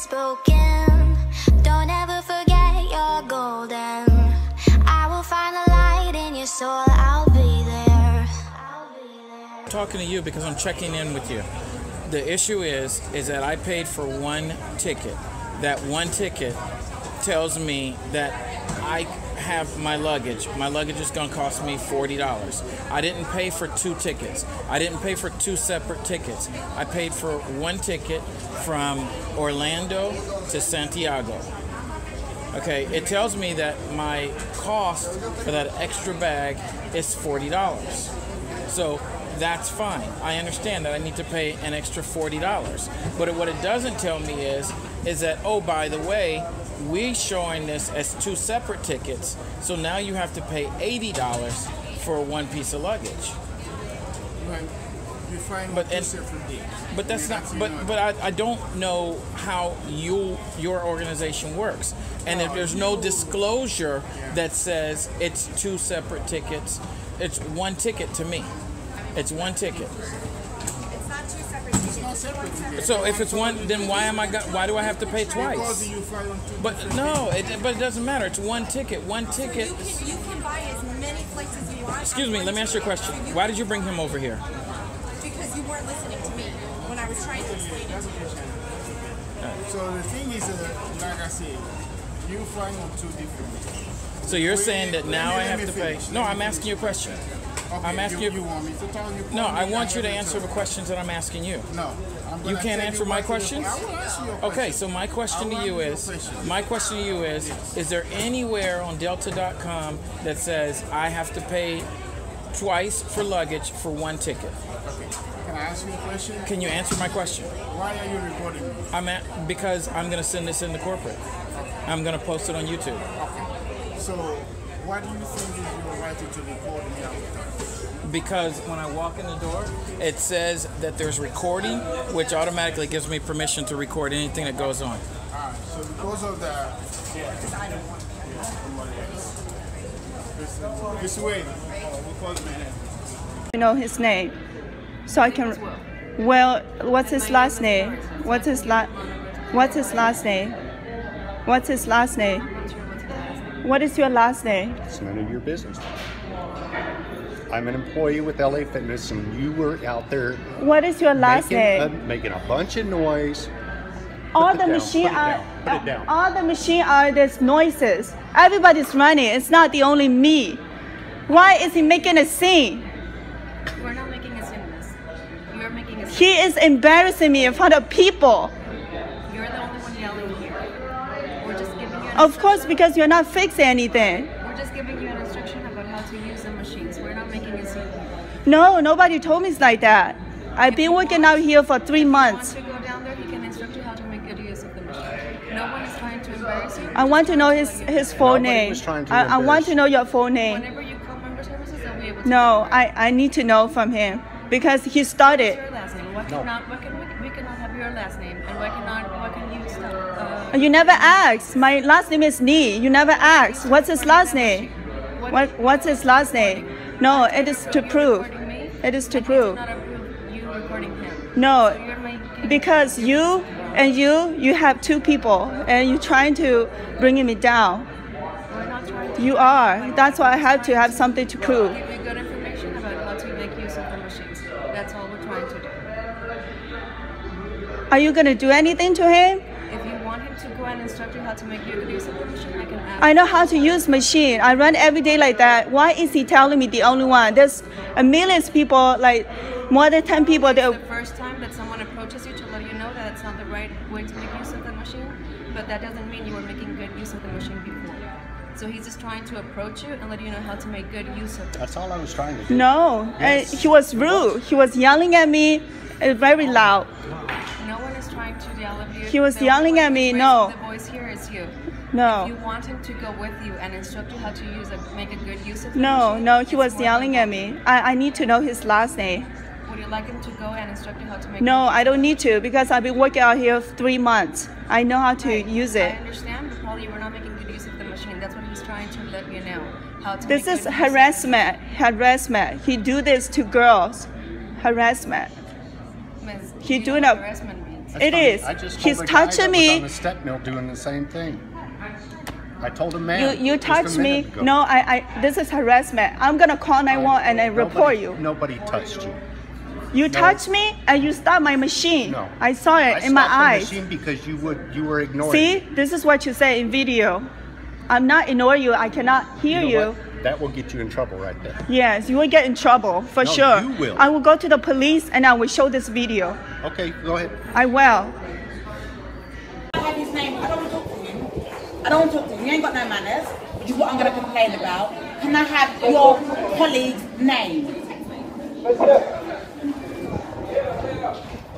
spoken. Don't ever forget you're golden. I will find the light in your soul. I'll be there. I'm talking to you because I'm checking in with you. The issue is that I paid for one ticket. That one ticket tells me that I have my luggage. My luggage is going to cost me $40. I didn't pay for two tickets. I didn't pay for two separate tickets. I paid for one ticket from Orlando to Santiago. Okay, it tells me that my cost for that extra bag is $40. So that's fine. I understand that I need to pay an extra $40. But what it doesn't tell me is that, oh, by the way, we're showing this as two separate tickets, so now you have to pay $80 for one piece of luggage. But that's not. But I don't know how your organization works, and if there's no disclosure that says it's two separate tickets, it's one ticket to me. It's one ticket. It's not two separate tickets. So if it's one, then why do I have to pay twice? But no, but it doesn't matter. It's one ticket. One ticket. You can buy as many flights as you want. Excuse me. Let me ask you a question. Why did you bring him over here? Because you weren't listening to me when I was trying to explain it to you. So the thing is, like I said, you flying on two different. So you're saying that now I have to pay? No, I'm asking you a question. Okay, I'm asking you. You want me to tell you? No, I want you to answer the questions that I'm asking you. No. You can't answer my questions? I will answer your question. Okay, so my question to you is there anywhere on Delta.com that says I have to pay twice for luggage for one ticket? Okay. Can I ask you a question? Can you answer my question? Why are you recording me? Because I'm going to send this into corporate. Okay. I'm going to post it on YouTube. Okay. So, why do you think is your right to record me all the time? Because when I walk in the door, it says that there's recording, which automatically gives me permission to record anything that goes on. Alright, so because of that, this way, You know his name, so I can. Well, what's his last name? What's his last name? What's his last name? What is your last name? It's none of your business. I'm an employee with LA Fitness, and you were out there. What is your last name? Making a bunch of noise. All the machine are there's noises. Everybody's running. It's not the only me. Why is he making a scene? We're not making a scene, miss. You're making a scene. He is embarrassing me in front of people. You're the only one yelling here. We're just giving you an Of course, because you're not fixing anything. We're just giving you an instruction about how to use the machines. We're not making a scene. No, nobody told me it's like that. I've been working out here for 3 months. If you want to go down there, he can instruct you how to make good use of the machine. No one is trying to embarrass you. I want to know his full name. I want to know your full name. Whenever you call member services, they'll be able to. No, I need to know from him because he started. What's your last name? We cannot have your last name, and what can you stop? You never asked. My last name is Lee. You never asked. What's his last name? What's his last name? No, it is to prove. It is to prove. You recording him. No, because you have two people, and you're trying to bring me down. We're not trying to. You are. That's why I have to have something to prove. Give you good information about how to make use of the machines. That's all we're trying to do. Are you gonna do anything to him? If you want him to go and instruct you how to make good use of the machine, I can ask. I know how to use machine. I run every day like that. Why is he telling me the only one? There's a million people, like more than 10 people. It's the first time that someone approaches you to let you know that it's not the right way to make use of the machine, but that doesn't mean you were making good use of the machine before. So he's just trying to approach you and let you know how to make good use of it. That's all I was trying to do. No, yes. He was rude. He was yelling at me, very loud. No one is trying to yell at you. He was yelling at me. No. The voice here is you. No. If you want him to go with you and instruct you how to make a good use of the machine. No, he was yelling at me. I need to know his last name. Would you like him to go and instruct you how to make No, I don't need to because I've been working out here for 3 months. I know how to use it. I understand, but probably you were not making good use of the machine. That's what he's trying to let you know. How to This is harassment. He do this to girls. Harassment. Miss, He do doing know a what harassment means? That's It fine. is. I just told He's the guy touching that was me. on the step mill doing the same thing. I told him, man. You just a touched me. minute ago. No, this is harassment. I'm gonna call 911 and then report you. Nobody touched you. You touched me and you stopped my machine. No. I saw it I in my stopped the eyes. machine because you were ignoring See, me. this is what you say in video. I'm not ignoring you. I cannot hear You you. know what? That will get you in trouble right there. Yes, you will get in trouble for No, sure. you will. I will go to the police and I will show this video. Okay, go ahead. I will. I have his name. I don't want to talk to him. I don't want to talk to him. He ain't got no manners, which is what I'm going to complain about. Can I have your colleague's name?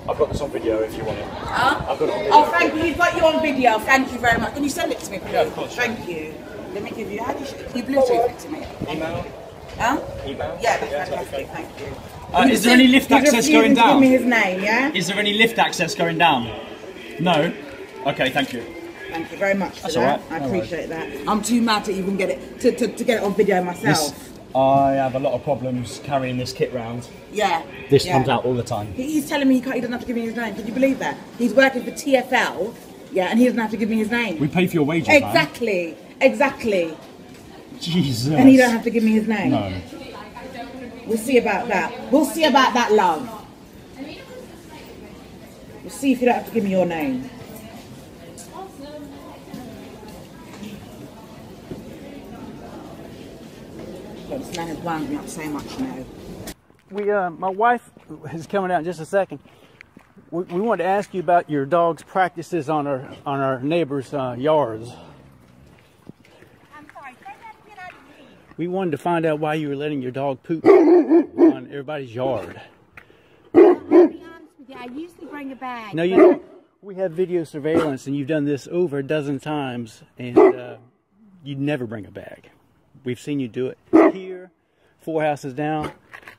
I've got this on video if you want it. Huh? I've got it on video. Oh, thank you. You've got you on video. Thank you very much. Can you send it to me, please? Yeah, of course. Thank you. Let me give you. How do you Bluetooth it to me? Email? Huh? Email? Yeah, that's Yeah, fantastic. okay. Thank you. Is there any lift access going Give down? me his name, yeah? Is there any lift access going down? No? Okay, thank you. Thank you very much for That's that. all right. I No appreciate that. I'm too mad to even get it to get it on video myself. I have a lot of problems carrying this kit round. Yeah. This yeah. comes out all the time. He's telling me he doesn't have to give me his name. Can you believe that? He's working for TFL, yeah, and he doesn't have to give me his name. We pay for your wages, Exactly. Exactly. man. Jesus. And he don't have to give me his name. No. We'll see about that. We'll see about that, love. We'll see if you don't have to give me your name. God, this man has wound me up so much now. My wife is coming out in just a second. We wanted to ask you about your dog's practices on our neighbors' yards. I'm sorry, say that again, I didn't hear you. We wanted to find out why you were letting your dog poop on everybody's yard. I'll be honest with you, I usually bring a bag. No, you don't. We have video surveillance, and you've done this over a dozen times, and you never bring a bag. We've seen you do it here, 4 houses down,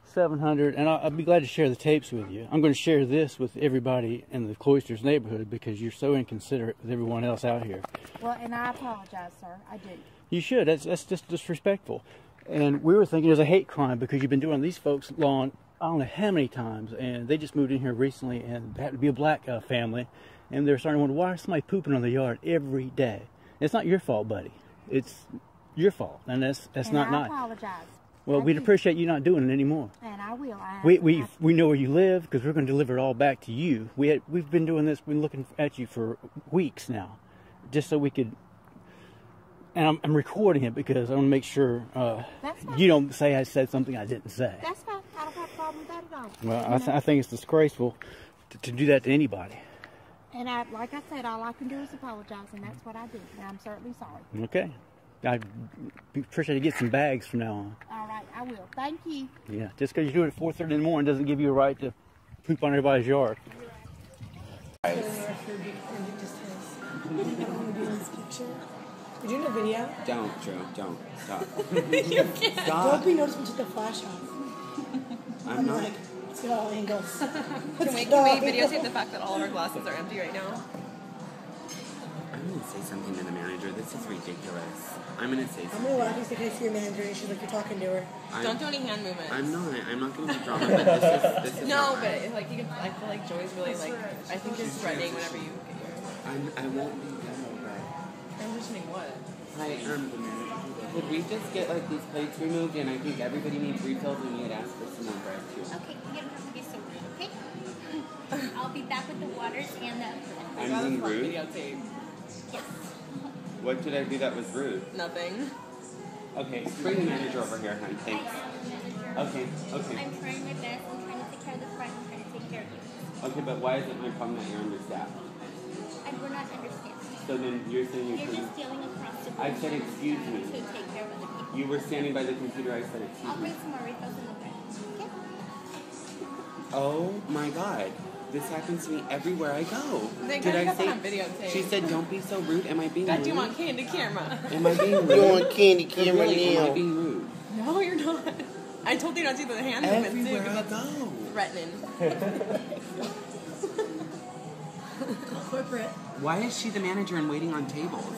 700, and I'll be glad to share the tapes with you. I'm going to share this with everybody in the Cloisters neighborhood because you're so inconsiderate with everyone else out here. Well, and I apologize, sir. I do. You should. That's just disrespectful. And we were thinking it was a hate crime because you've been doing these folks' lawn I don't know how many times, and they just moved in here recently, and it happened to be a black family, and they're starting to wonder, why is somebody pooping on the yard every day? It's not your fault, buddy. It's your fault, and that's not nice. I apologize. Well, we'd appreciate you not doing it anymore. And I will. We know where you live because we're going to deliver it all back to you. We've been doing this, been looking at you for weeks now, just so we could. And I'm recording it because I want to make sure you don't say I said something I didn't say. That's fine. I don't have a problem with that at all. Well, I think it's disgraceful to do that to anybody. And like I said, all I can do is apologize, and that's what I did. And I'm certainly sorry. Okay. I appreciate you get some bags from now on. All right, I will. Thank you. Yeah, just because you do it at 4:30 in the morning doesn't give you a right to poop on everybody's yard. You're doing a video? Don't, Joe. Don't. Stop. You can't. Stop. Don't be noticeable to the flash off. I'm not. Like, let's get all angles. Can we videotape the fact that all of our glasses are empty right now? I'm going to say something to the manager. This is ridiculous. I'm going to say I'm something. going to laugh just in case your manager and she's like, you're talking to her. Don't do any hand movements. I'm not going to be drama, but this is no, not but right. like you can, I feel like Joey's really like, I think is threatening whenever you get here. I won't be done, but... Transitioning what? Hi, could we just get like these plates removed? And I think everybody needs refills, and we had asked for some more bread too. Okay, you don't have to be so rude, okay? I'll be back with the waters and the... I'm being rude? Videotape. Yes. What did I do that was rude? Nothing. Okay, bring the manager over here, hon. Thanks. Okay. I'm trying my best. I'm trying to take care of the front. I'm trying to take care of you. Okay, but why is it my problem that you're understaffed? And we're not understanding. So then you're saying You're just dealing across the board. I said excuse me. To take care of other people. You were standing by the computer, I said excuse I'll me. bring some more refills in the back. Okay? Oh my god. This happens to me everywhere I go. They Did I got say? that on videotape. She said, "Don't be so rude." Am I being That rude? you want candy camera. Am I being rude? You want candy camera really, now. Am I being rude? No, you're not. I told you not to do the hand movements too. Everywhere I Because go. that's threatening. Corporate. Why is she the manager and waiting on tables?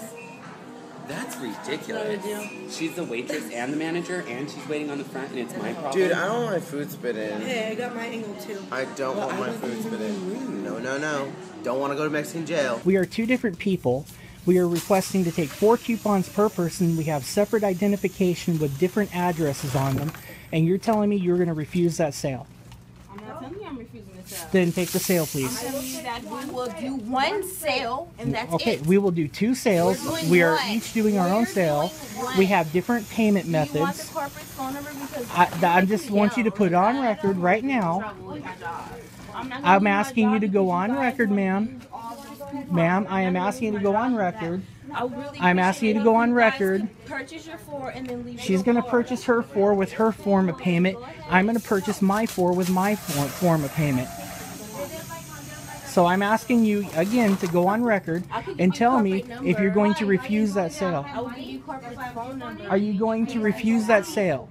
That's ridiculous. She's the waitress and the manager, and she's waiting on the front, and it's my problem. Dude, I don't want my food spit in. Hey, I got my angle too. I don't want my food spit in. No. don't want to go to Mexican jail. We are two different people. We are requesting to take 4 coupons per person. We have separate identification with different addresses on them. And you're telling me you're going to refuse that sale. I'm not telling you I'm refusing the sale. Then take the sale, please. I'm telling you that we will do 1 sale, and that's Okay, it. we will do 2 sales. We are each doing our own sale. We have different payment methods. You want the corporate phone number because I just want you to put on record right now. I'm asking you to go on record, ma'am. Ma'am, I am asking you to go on record. I'm asking you to go on record. Purchase your 4 and then leave. She's going to purchase her 4 with her form of payment. I'm going to purchase my 4 with my form of payment. So I'm asking you again to go on record and tell me if you're going to refuse that sale. I will give you corporate phone number. Are you going to refuse that sale?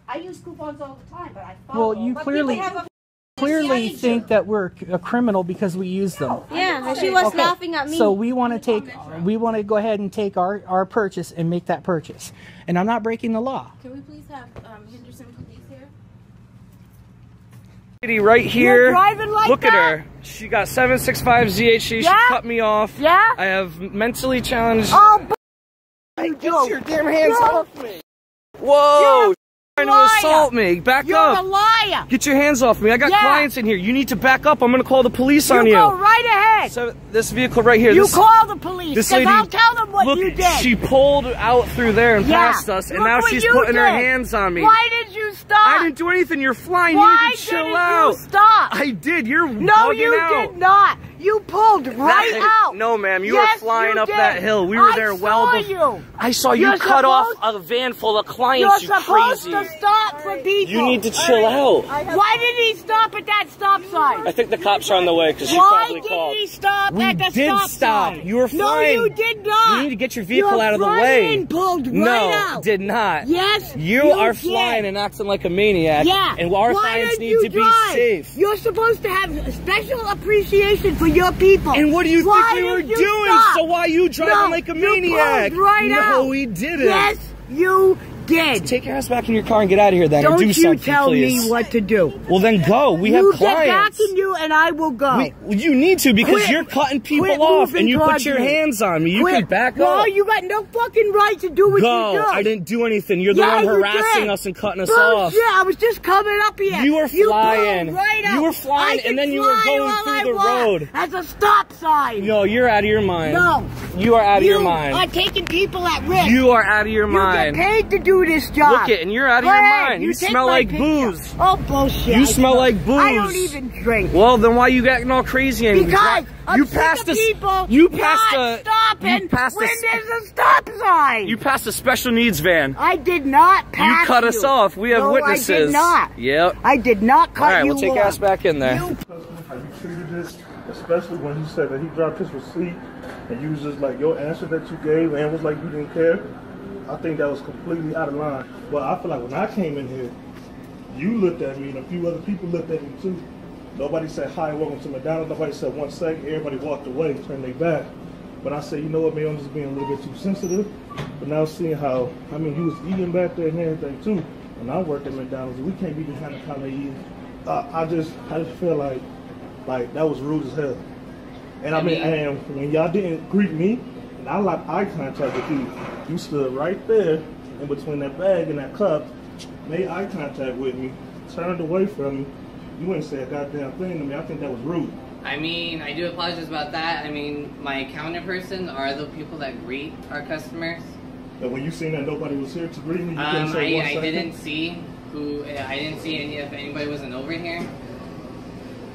I use coupons all the time, but I Well, you clearly think that we're a criminal because we use them. Yeah, and she was laughing at me. So we want to go ahead and take our purchase and make that purchase. And I'm not breaking the law. Can we please have Henderson police here? Lady right here. You're driving like Look that? at her. She got 765 ZHC. Yeah? She cut me off. Yeah? I have mentally challenged. Oh, get your damn hands off me. Whoa. Trying to assault me. Back up. You're a liar. Get your hands off me. I got clients in here. You need to back up. I'm going to call the police on you. Go right ahead. So this vehicle right here. You call the police. This Because lady, I'll tell them what look, you did. she pulled out through there and passed us, and Look now what she's you putting her did. hands on me. Why did you stop? I didn't do anything. You're flying. Why you need to chill didn't out. you stop? I did. You're No, bugging you out. did not. You pulled right out. No, ma'am. You Yes, were flying you up did. that hill. We were there well I before. saw you. I saw you You're cut off supposed- a van full of clients. You're You supposed crazy. to stop for people. You need to chill out. Why did he stop at that stop sign? I think the cops are on the way because she Why probably did called. he stop We at the did stop stop. sign? You were flying. No, you did not. You need to get your vehicle Your out of the front way. end pulled right no, out. did not. Yes, You are did. flying and acting like a maniac. Yeah. And our Why clients didn't need you to be drive? safe. You're supposed to have special appreciation for your people. And what do you Why think we were did you doing? stop? So why are you driving No, like a you maniac? pulled right out. No, we didn't. Yes, you did. Take your ass back in your car and get out of here then, or Don't do you something, tell please. me what to do. Well, then go. We You have get clients. back in you and I will go. You need to because Quit- you're cutting people quit off moving and you put towards your me. hands on me. You Quit. can back No, up. you got no fucking right to do what Go. you do. I didn't do anything. You're the Yeah, one you harassing did. us and cutting us Bullshit. off. I was just coming up here. You were flying. pulled right out. You were flying I can and then you were fly going all through I the want road. as a stop sign. No, you're out of your mind. No. You are out of your You mind. are taking people at risk. You are out of your You mind. get paid to do this job. Look it, and you're out of Go your ahead. mind. You take smell my like picture. booze. Oh, bullshit. You I smell smoke. like booze. I don't even drink. Well, then why you getting all crazy and Because I'm you sick passed of a people you passed not a stopping you passed when a there's a stop sign. you passed a special needs van. I did not pass You cut us off. We have no, witnesses. I did not. Yep. I did not cut All right, you we'll take off. ass back in there. How you treated this, especially when he said that he dropped his receipt and you was just like your answer that you gave and was like you didn't care. I think that was completely out of line. But I feel like when I came in here, you looked at me and a few other people looked at me too. Nobody said hi, welcome to McDonald's. Nobody said 1 second. Everybody walked away, turned their back. But I said, you know what, maybe I'm just being a little bit too sensitive. But now seeing how, I mean, he was eating back there and everything too. When I worked at McDonald's, we can't be the kind of eating. I just feel like that was rude as hell. And I mean, and when y'all didn't greet me, and I locked eye contact with you, you stood right there in between that bag and that cup, made eye contact with me, turned away from me. You wouldn't say a goddamn thing to me. I think that was rude. I mean, I do apologize about that. I mean, my counter person are the people that greet our customers. And when you seen that nobody was here to greet me, you couldn't say 1 second? I didn't see if anybody wasn't over here.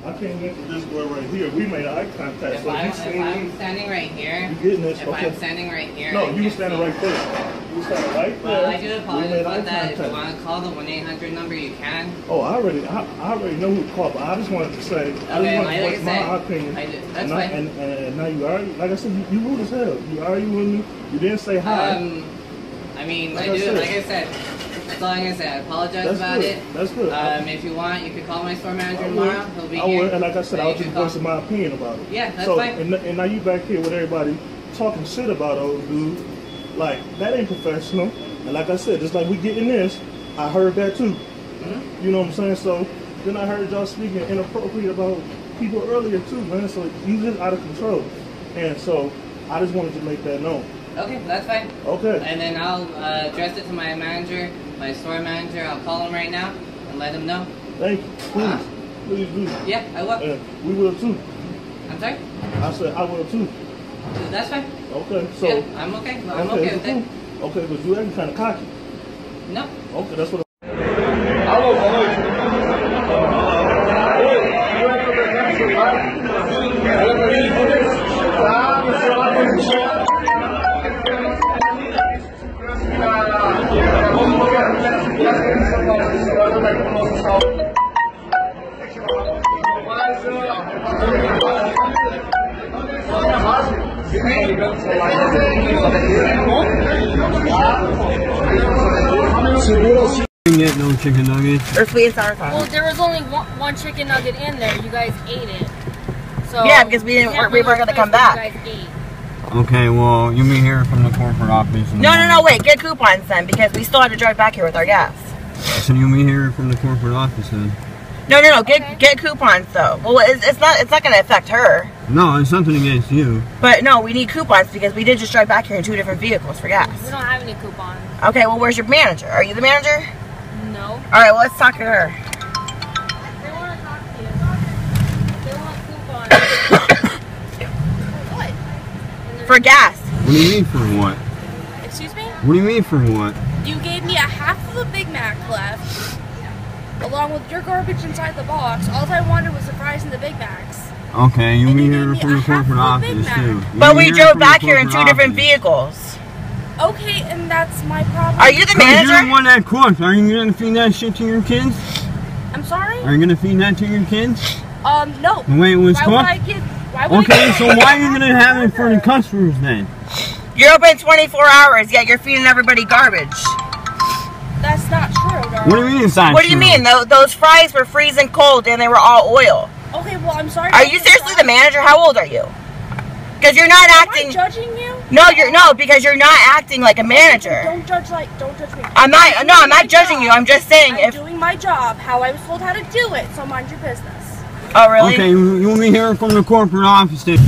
I came in from this door right here. We made eye contact. If So I'm you seen me. standing right here, You getting this? if Okay. I'm standing right here, No, I you were can't standing see. right there. You were standing right there. Well, I do We apologize made about eye that. If you contact. want to call the 1-800 number, you can. Oh, I already know who to call, but I just wanted to say, I just wanted to voice my opinion. That's fine. And now you argue, like I said, you rude as hell. You argue with me. You didn't say hi. I mean, Like like I I said, that's all I'm gonna say. I apologize That's about good. it. That's good. If you want, you could call my store manager I tomorrow. would. He'll be I here. would. And like I said, I was You just can call. voicing my opinion about it. Yeah, that's so, fine. And now you back here with everybody talking shit about old dude. Like, that ain't professional. And like I said, just like we getting this, I heard that too. Mm-hmm. You know what I'm saying? So then I heard y'all speaking inappropriate about people earlier too, man. So you just out of control, and so I just wanted to make that known. Okay, that's fine. Okay. And then I'll address it to my manager, my store manager. I'll call him right now and let him know. Thank you. Please, please do. Yeah, I will. And we will too. I'm sorry? I said I will too. That's fine. Okay, so. Yeah, I'm okay. I'm okay with it. Okay, but you ain't kind of cocky. No. Okay, that's what. Get no chicken nuggets. Or sweet and sour sauce. Well, there was only one chicken nugget in there. You guys ate it. So yeah, because we weren't going to come back. You guys ate. Okay, well, you mean here from the corporate office? No, wait. Get coupons then, because we still had to drive back here with our gas. So you mean here from the corporate office then? No. Get coupons though. Well, it's not going to affect her. No, it's nothing against you. But no, we need coupons because we did just drive back here in 2 different vehicles for gas. We don't have any coupons. Okay, well, where's your manager? Are you the manager? No. All right, well, let's talk to her. They want to talk to you. They want coupons. What? For gas. What do you mean for what? Excuse me? What do you mean for what? You gave me a half of a Big Mac left, along with your garbage inside the box. All I wanted was the fries and the Big Macs. Okay, you mean here from the corporate office too. But we drove back here in 2 different vehicles. Okay, and that's my problem. Are you the manager? You're the one that cooks. Are you going to feed that shit to your kids? I'm sorry? Are you going to feed that to your kids? No. The way it was Why cooked? would I give... Okay, so why are you going to have it for the customers then? You're open 24 hours, yet you're feeding everybody garbage. That's not true, darling. What do you mean it's not true? What do you mean? Those fries were freezing cold and they were all oil. Okay, well, I'm sorry. Are you seriously the manager? How old are you? Because you're not acting... Am I judging you? No, because you're not acting like a manager. Don't judge me. I'm not judging you. I'm just saying I'm doing my job how I was told how to do it, so mind your business. Oh, really? Okay, you want me here from the corporate office then?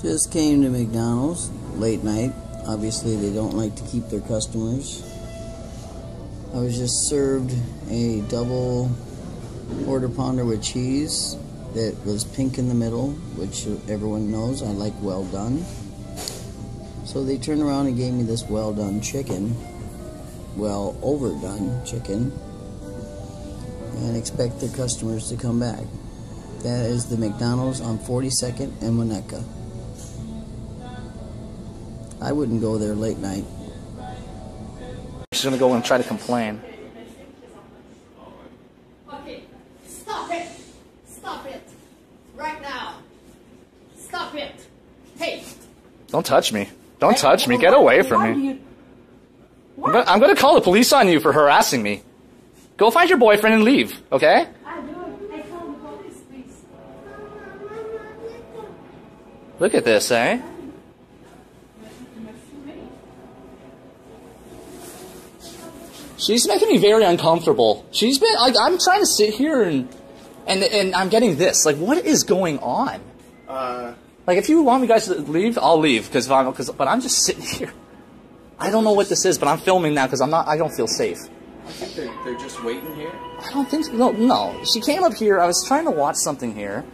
Just came to McDonald's late night. Obviously, they don't like to keep their customers. I was just served a double quarter pounder with cheese that was pink in the middle, which everyone knows I like well done. So they turned around and gave me this well done chicken, well overdone chicken, and expect their customers to come back. That is the McDonald's on 42nd and Winnetka. I wouldn't go there late night. She's gonna go and try to complain. Okay, stop it! Stop it! Right now! Stop it! Hey! Don't touch me. Don't touch me. Get away from me. I'm gonna call the police on you for harassing me. Go find your boyfriend and leave, okay? Look at this, eh? She's making me very uncomfortable. She's been like, I'm trying to sit here and I'm getting this. Like, what is going on? Like, if you want me guys to leave, I'll leave. But I'm just sitting here. I don't know what this is, but I'm filming now because I don't feel safe. I think they're just waiting here. I don't think so. No. She came up here. I was trying to watch something here,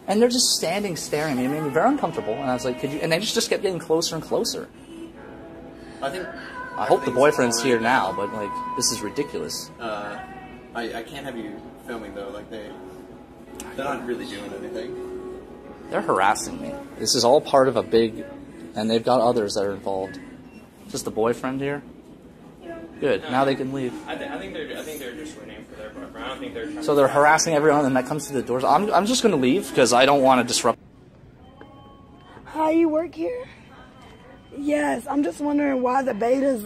and they're just standing, staring at me. It made me very uncomfortable. And I was like, could you? And they just kept getting closer and closer. I hope the boyfriend's here now, but like, this is ridiculous. I can't have you filming though. Like they're not really doing anything. They're harassing me. This is all part of a big, and they've got others that are involved. Just the boyfriend here. Good. Now they can leave. I think they're just waiting for their boyfriend. I don't think they're. So they're harassing everyone, and that comes through the doors. I'm just going to leave because I don't want to disrupt. Hi, you work here? Yes, I'm just wondering why the betas,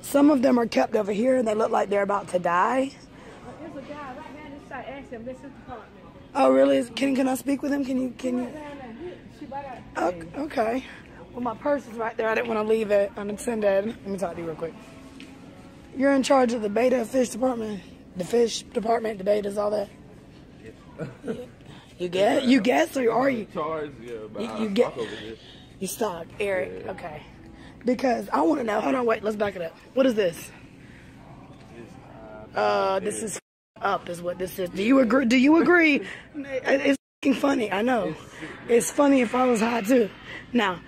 some of them are kept over here and they look like they're about to die. There's a guy right now inside. Ask him. This is the department. Oh, really? Can I speak with him? Can you? Okay. Well, my purse is right there. I didn't want to leave it unattended. Let me talk to you real quick. You're in charge of the beta fish department? The fish department, the betas, all that. You guess, or are you? You get. You stock, Eric. Okay. Because I want to know. Hold on, wait. Let's back it up. What is this? This is up, is what this is. Do you agree? Do you agree? It's funny. I know. It's funny if I was high too. Now,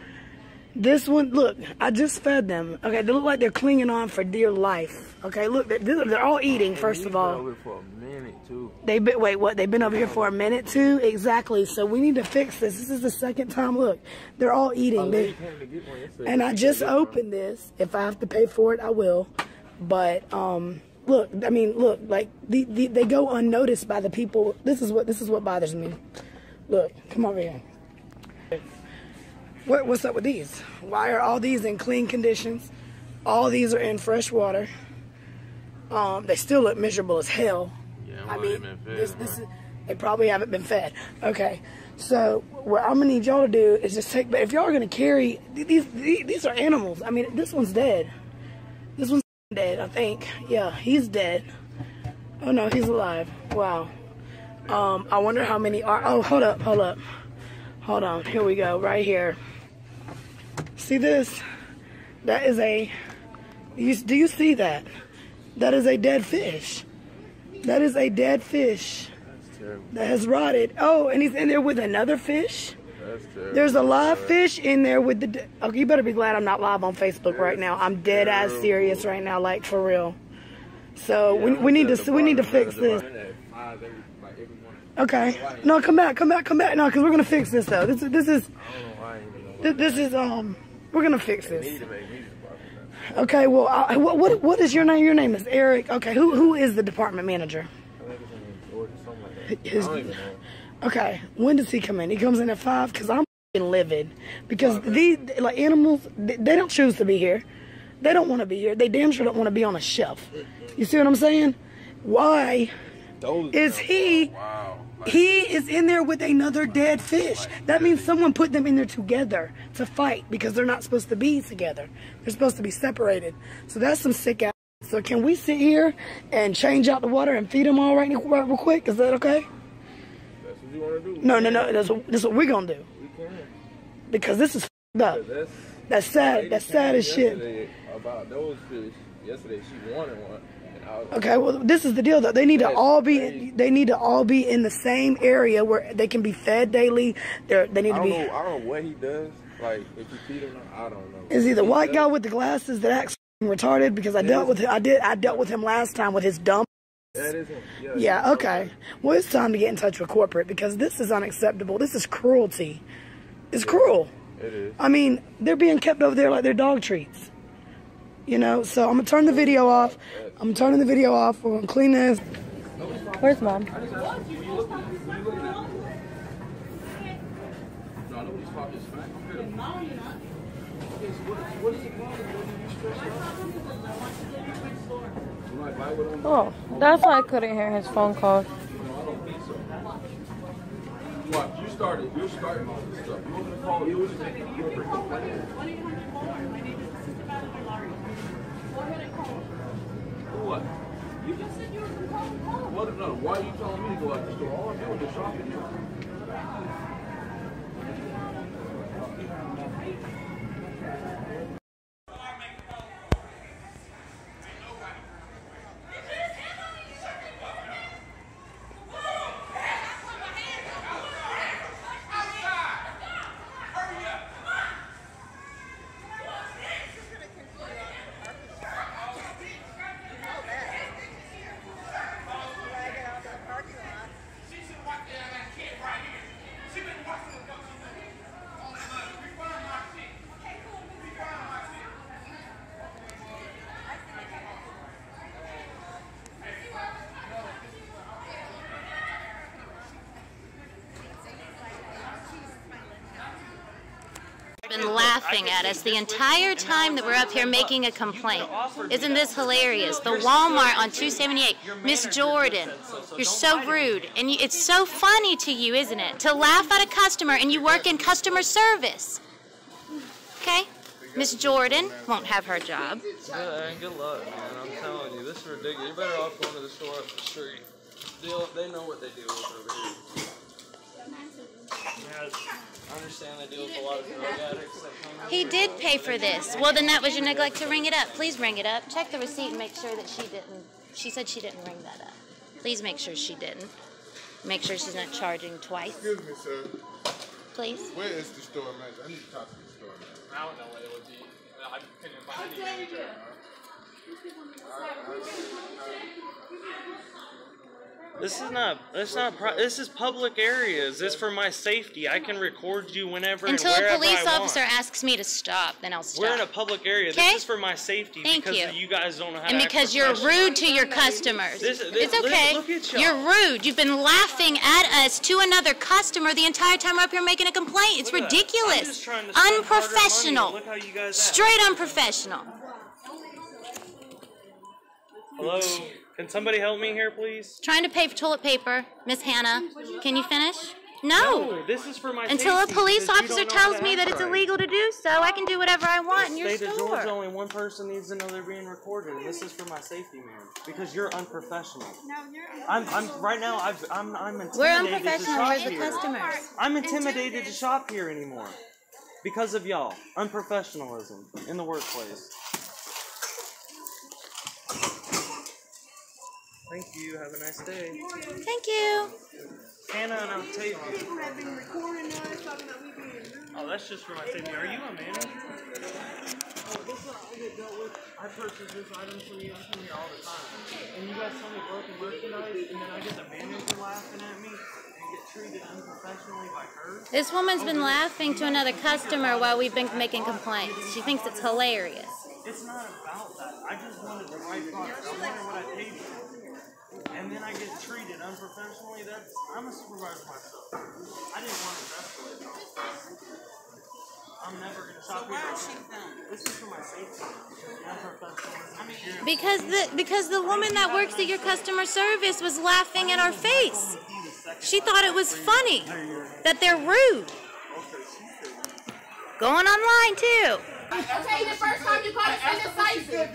this one. Look, I just fed them. Okay, they look like they're clinging on for dear life. Okay, look, they're all eating. First of all. They've been, wait, what? They've been over here for a minute too? Exactly. So we need to fix this. This is the second time. Look, they're all eating. And I just opened this. If I have to pay for it, I will. But look, I mean, look, like they go unnoticed by the people. This is what bothers me. Look, come over here. What's up with these? Why are all these in clean conditions? All these are in fresh water. They still look miserable as hell. I mean, they probably haven't been fed. Okay, so what I'm gonna need y'all to do is just take. But if y'all are gonna carry these are animals. I mean, this one's dead. This one's dead, I think. Yeah, he's dead. Oh no, he's alive. Wow. I wonder how many are. Oh, hold up. Hold on. Here we go. Right here. See this? That is a. Do you see that? That is a dead fish. That is a dead fish. That's terrible. That has rotted. Oh, and he's in there with another fish? That's terrible. There's a live fish in there with the... Okay, you better be glad I'm not live on Facebook right now. I'm dead ass serious right now, like for real. So we need to fix this. Okay. No, come back. No, because we're gonna fix this though. This is we're gonna fix this. Okay, well, what is your name? Your name is Eric. Okay, who is the department manager? Okay, when does he come in? He comes in at 5, because I'm livid. Because these, like, animals, they don't choose to be here. They don't want to be here. They damn sure don't want to be on a shelf. You see what I'm saying? Why is he... He is in there with another dead fish. That means someone put them in there together to fight because they're not supposed to be together. They're supposed to be separated. So that's some sick ass. So can we sit here and change out the water and feed them all right real quick? Is that okay? That's what you want to do. No. That's what we're going to do. We can. Because this is up. That's sad. That's sad as shit. About those fish. Yesterday she wanted one. Okay, well, this is the deal though. They need to all be. They need to all be in the same area where they can be fed daily. They need to be. I don't know what he does. Like if you feed him, I don't know. Is he the white guy with the glasses that acts retarded? Because I dealt with him. I dealt with him last time with his dumb. That is him. Yeah. Okay. Well, it's time to get in touch with corporate because this is unacceptable. This is cruelty. It's cruel. It is. I mean, they're being kept over there like they're dog treats. You know, so I'm gonna turn the video off. I'm turning the video off. We're gonna clean this. Where's Mom? Oh, that's why I couldn't hear his phone call. What? You're starting all this stuff. You want to call you what? You just said you were going to call. What? No, why are you telling me to go out the store? All I'm doing is shopping here. Been laughing at us the entire time that we're up here making a complaint. Isn't this hilarious? The Walmart on 278, Miss Jordan, you're so rude, and it's so funny to you, isn't it? To laugh at a customer, and you work in customer service. Okay? Miss Jordan won't have her job. Yeah, and good luck, man. I'm telling you, this is ridiculous. You're better off going to the store up the street. They know what they deal with over here. Yeah, I understand they deal with a lot of drug addicts that come in. He did pay for this. Well, then that was your neglect to ring it up. Please ring it up. Check the receipt and make sure that she didn't. She said she didn't ring that up. Please make sure she didn't. Make sure she's not charging twice. Excuse me, sir. Please. Where is the store manager? I need to talk to the store manager. I don't know what it would be. I couldn't find any manager. This is public areas. This is for my safety. I can record you whenever Until and a wherever police I officer want. asks me to stop, then I'll stop. We're in a public area. Okay? This is for my safety. Thank because you. You guys don't know how And to because act you're professionally. rude to your customers. It's okay. Look at y'all. You're rude. You've been laughing at us to another customer the entire time we're up here making a complaint. It's Look at that. I'm ridiculous. just trying to spend hard-earned money. Unprofessional. Look how you guys act. Straight unprofessional. Hello? Can somebody help me here, please? Trying to pay for toilet paper. Miss Hannah, can you finish? No. This is for my Until a safety, police because you officer don't know how tells to me that act it's right. illegal to do so, I can do whatever I want in your State of Georgia, store. only one person needs to know they're being recorded, and this is for my safety, man. Because you're unprofessional. I'm right now. I'm intimidated We're to unprofessional. shop Where's the here. customers? I'm intimidated to shop here anymore because of y'all. Unprofessionalism in the workplace. Thank you. Have a nice day. Thank you. Hannah and Octavia. Oh, that's just for my safety. Are you a manager? Oh, this is what I get dealt with. I purchase this item from you. I come here all the time. And you guys tell me broken merchandise, and then I get the manager laughing at me and get treated unprofessionally by her. This woman's been laughing to another customer while we've been making complaints. She thinks it's hilarious. It's not about that. I just wanted the right product. I wanted what I paid for. And then I get treated unprofessionally. I'm a supervisor myself. I didn't want to escalate though. I'm never going to shop here. This is for my safety. Unprofessional. Because the woman that works at your customer service was laughing at our face. She thought it was funny that they're rude. Going online too. Okay, the first time you call us indecisive.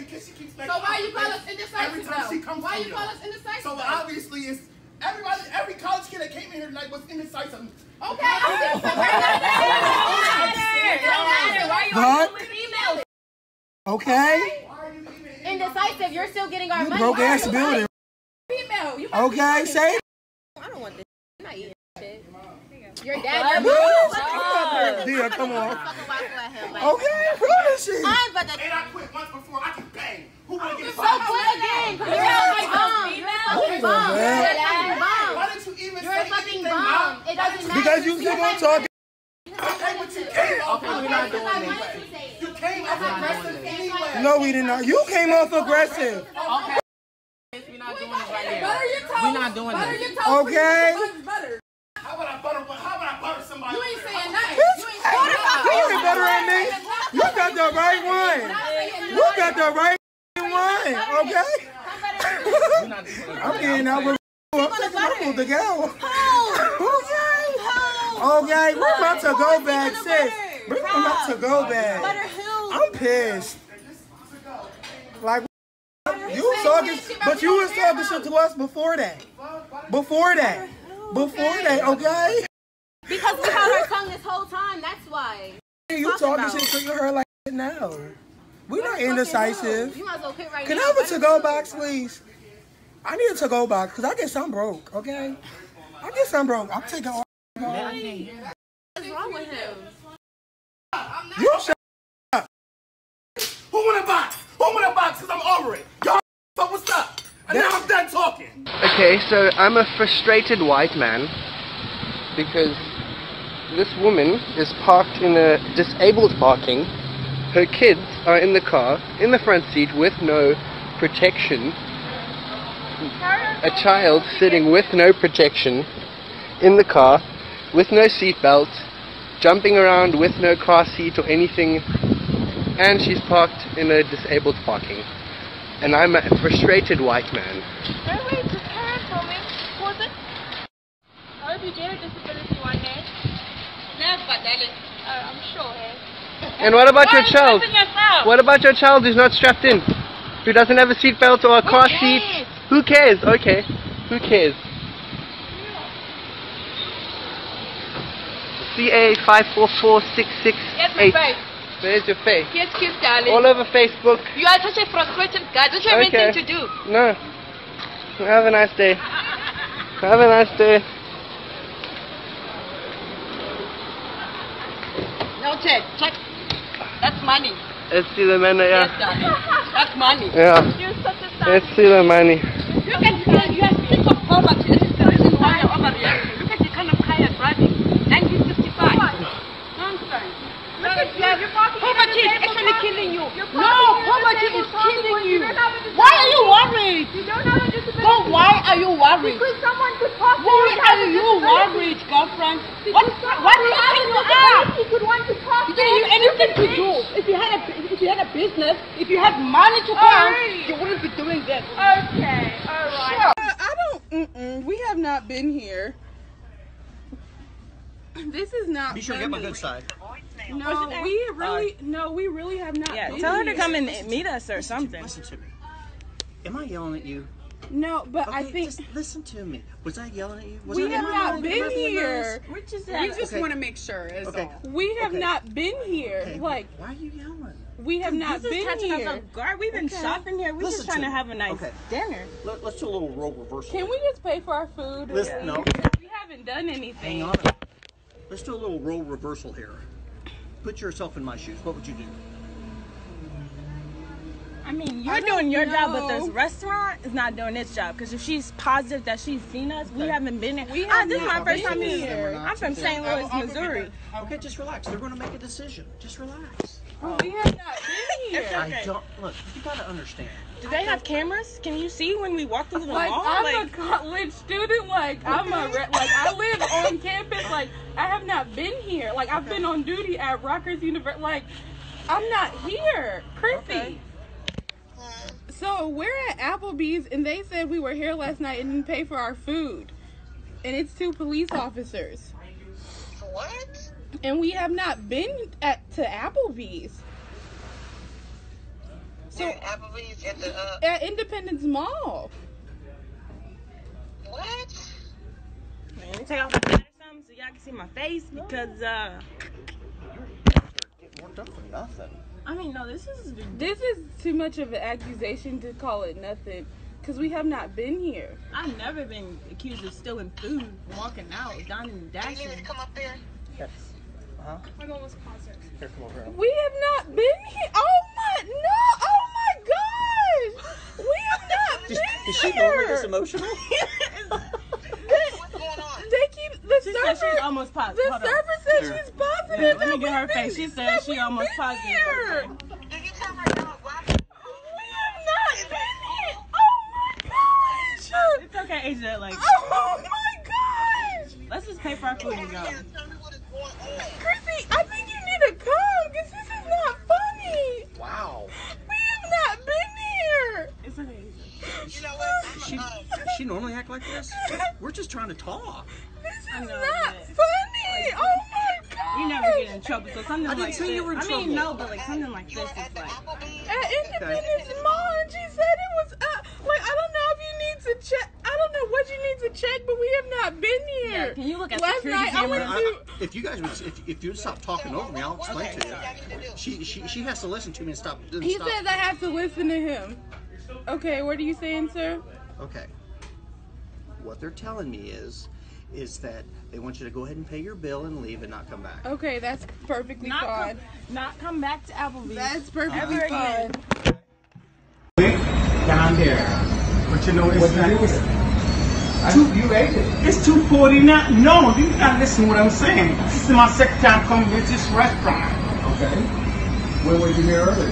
So why you call us indecisive though? Why you call us indecisive? So obviously it's every college kid that came in here tonight was indecisive. Okay, I'm just What? email it. Okay. Indecisive, you're still getting our You money. broke ass building. Female, you Okay, say it. I don't want this. I'm not eating shit. Your dad. Dear, come on. Okay, promise you. And I quit once before. I can bang. Who wanna get So quit again, because you're a fucking bum. You're a fucking bum. You're a fucking bum. Why didn't you even You're say a fucking anything, bum. Mom? It doesn't matter. Because you keep on talking. Okay, but you came off aggressive. You came off aggressive anyway. No, we did not. You came off aggressive. Okay. We're not doing this right now. We're not doing this. Okay. How about I butter somebody? You ain't saying nothing. You ain't better than me. You got the right one. You got the right one. Okay. I'm getting out with. I'm taking my food to go. Okay, we're about to go back, sis. We're about to go back. I'm pissed. Like, you was talking, but you was talking shit to us before that. Before that, okay? Because we held our tongue this whole time, that's why. You talking shit to her like that now. We're not indecisive. You might as well quit right Can now. I have a to-go box, please? I need a to-go box, because I guess I'm broke, okay? I guess I'm broke. I'm taking all. What's wrong with him? You shut up. Who want a box? Who want a box? Because I'm over it. Y'all, so what's up? And now I'm done talking. Okay, so I'm a frustrated white man because this woman is parked in a disabled parking. Her kids are in the car, in the front seat with no protection. A child sitting with no protection in the car with no seatbelt, jumping around with no car seat or anything, and she's parked in a disabled parking. And I'm a frustrated white man. Wait, just carry for me. Was it? I hope you get a disability one day. No, but that is. I'm sure, eh? And what about your child? What about your child who's not strapped in? Who doesn't have a seatbelt or a car seat? Who cares? Okay. Who cares? CA544668. Where's your face? Here's kiss, darling. All over Facebook. You are such a frustrated guy. Don't you have anything to do? No. Have a nice day. Have a nice day. No, check. That's money. Let's see the money, yeah. Yes, darling. That's money. Yeah. You're such a Let's see the money. Look at you have sense of poverty. This is the reason why you're overreacting. Look at the kind of car you're driving. 1965. Nonsense. Look at you. Poverty is actually killing you. No, poverty is killing you. Why are you worried? You don't have a disability. So why are you worried? Because someone could talk to you. Why are you worried, girlfriend? What do you think you are? He could want to talk to you. You didn't have anything to do. If you had a business, if you had money to come, you wouldn't be doing this. Okay, all right. I don't. We have not been here. This is not. Be sure to get my good side. No, we really have not. Yeah, been tell her to here. come and meet us or something. Listen to me. Am I yelling at you? No, but Okay, I think just listen to me. Was I yelling at you? Was we I have not been here. We just Okay. want to make sure. Is Okay. all. We have Okay. not been here. Okay. Like, Why are you yelling? we have not This is been catching us here. off guard. We've been shopping here. We're Listen just trying to me. have a nice dinner. Let's do a little role reversal. Can we just pay for our food? Listen, no. We haven't done anything. Hang on. Let's do a little role reversal here. Put yourself in my shoes. What would you do? I mean, you're doing your job, but this restaurant is not doing its job. Because if she's positive that she's seen us, we haven't been here. This is my first time here. I'm from St. Louis, Missouri. Okay, just relax. They're going to make a decision. Just relax. We have not been here. I don't look. You got to understand. Do they have cameras? Can you see when we walked into the Like, mall? I'm a college student. Like, I live on campus. Like, I have not been here. Like, I've been on duty at Rutgers University. Like, I'm not here. Chrissy. So, we're at Applebee's, and they said we were here last night and didn't pay for our food. And it's 2 police officers. What? And we have not been to Applebee's. So, Applebee's at the at Independence Mall. What? Let me take off my hat or something so y'all can see my face because Get worked up for nothing. I mean, no, this is too much of an accusation to call it nothing, because we have not been here. I've never been accused of stealing food, walking out, dining and dashing. You need to come up there. Yes. We're going to concert. Here, come over here. We have not been here. Oh my gosh! We have not been here. Is she normally this emotional? They keep the She server. said she's almost positive. The Hold on. server said Here. she's positive. Let me that get her we've face. been- She said that she we've almost been positive. here. Okay. We have not been here. Oh my gosh! It's okay, Asia. Like, Oh my gosh! let's just pay for our food and go. Chrissy, I think you need to come, because this is not funny. Wow. We have not been here. It's okay. You know what? Does she normally act like this? We're just trying to talk. This is I know, not but- funny. Oh my god. You never get in trouble, so something I didn't like say this. you were in I trouble. mean, no, but like something like this is like. At Independence Mall, and she said it was like, I don't know if you need to check. I don't know what you need to check, but we have not been here. Yeah, can you look at last security night? I camera? went to. If you guys would, if you would stop talking over me, I'll explain to you. She has to listen to me and stop. He says I have to listen to him. Okay, what are you saying, sir? Okay. What they're telling me is that they want you to go ahead and pay your bill and leave and not come back. Okay, that's perfectly fine. Not come back to Applebee's. That's perfectly Ever fine. again. Down there. But you know, it's not. You ate it. It's 2:49. No, you gotta listen to what I'm saying. This is my second time coming to this restaurant. Okay. When were you here earlier?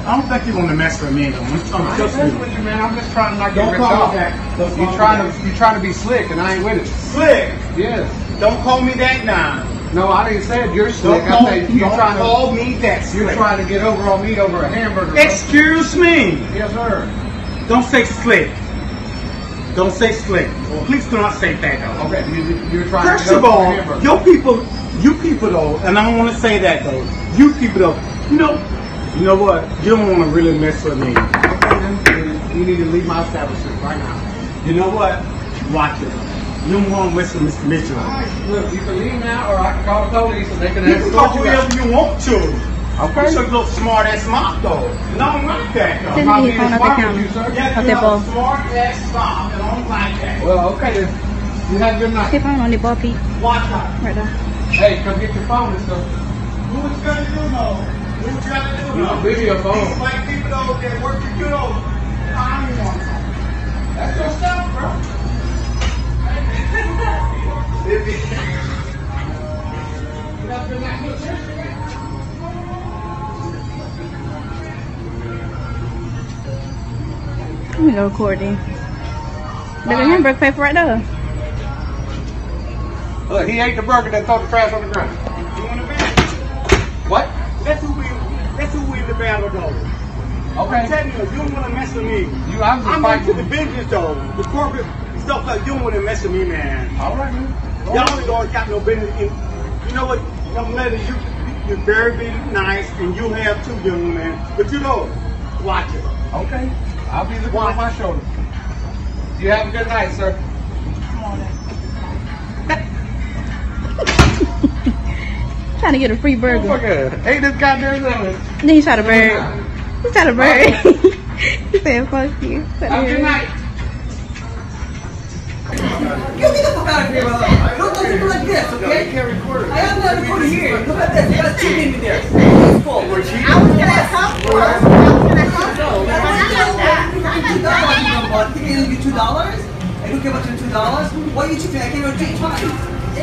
I don't think you're gonna mess with me though. I'm I ain't messing with you, man. I'm just trying to not get Don't rich call off. me that. You trying to be slick, and I ain't with it. Slick. Yes. Don't call me that now. No, I didn't say you're slick. Don't call, I said you're don't trying call to. me that slick. You're trying to get over on me over a hamburger. Excuse me. Yes, sir. Don't say slick. Don't say slick. Please do not say that. Though. Okay, you're trying First to of all, you people though, and I don't want to say that though. You people though, you know what? You don't want to really mess with me. Okay, then you need to leave my establishment right now. You know what? Watch it. You don't want to mess with Mr. Mitchell. Alright, look, you can leave now, or I can call the police, and they can You can call whoever you want to. Okay. You should look smart ass mouth though. And I don't like that though. Send me phone at the counter. Yeah, you have a smart ass mouth, and I don't like that. Well, okay then. You have a good night. Stay phone on the ball, Pete. Watch out. Right there. Hey, come get your phone and stuff. Do what you gotta do, though. Do what you gotta do. No, leave me your phone. These white people though that work for you though. I don't want to. That's your stuff, bro. Let me go recording. There's a hamburger paper right there. Look, he ate the burger that threw the trash on the ground. You want to battle? What? That's who we in the battle though. Okay. I'm telling you, you don't want to mess with me. I'm into the business though. The corporate stuff like you don't want to mess with me, man. All right, man. Y'all don't got no business. And you know what, young lady, you're very nice, and you have too, young man. But you know, watch it. Okay. I'll be looking on my shoulder. You have a good night, sir. Trying to get a free burger. Ain't this goddamn thing. Then he shot a bird. He shot a bird. He said, fuck you. Have a good night. You get the fuck out of here, brother. Don't do people like this, okay? You can't record it. I am not recording here. Look at this. You got two in there. It's full. I was gonna help you. $2? I don't care about your $2. Why are you cheating? I can't even take money. You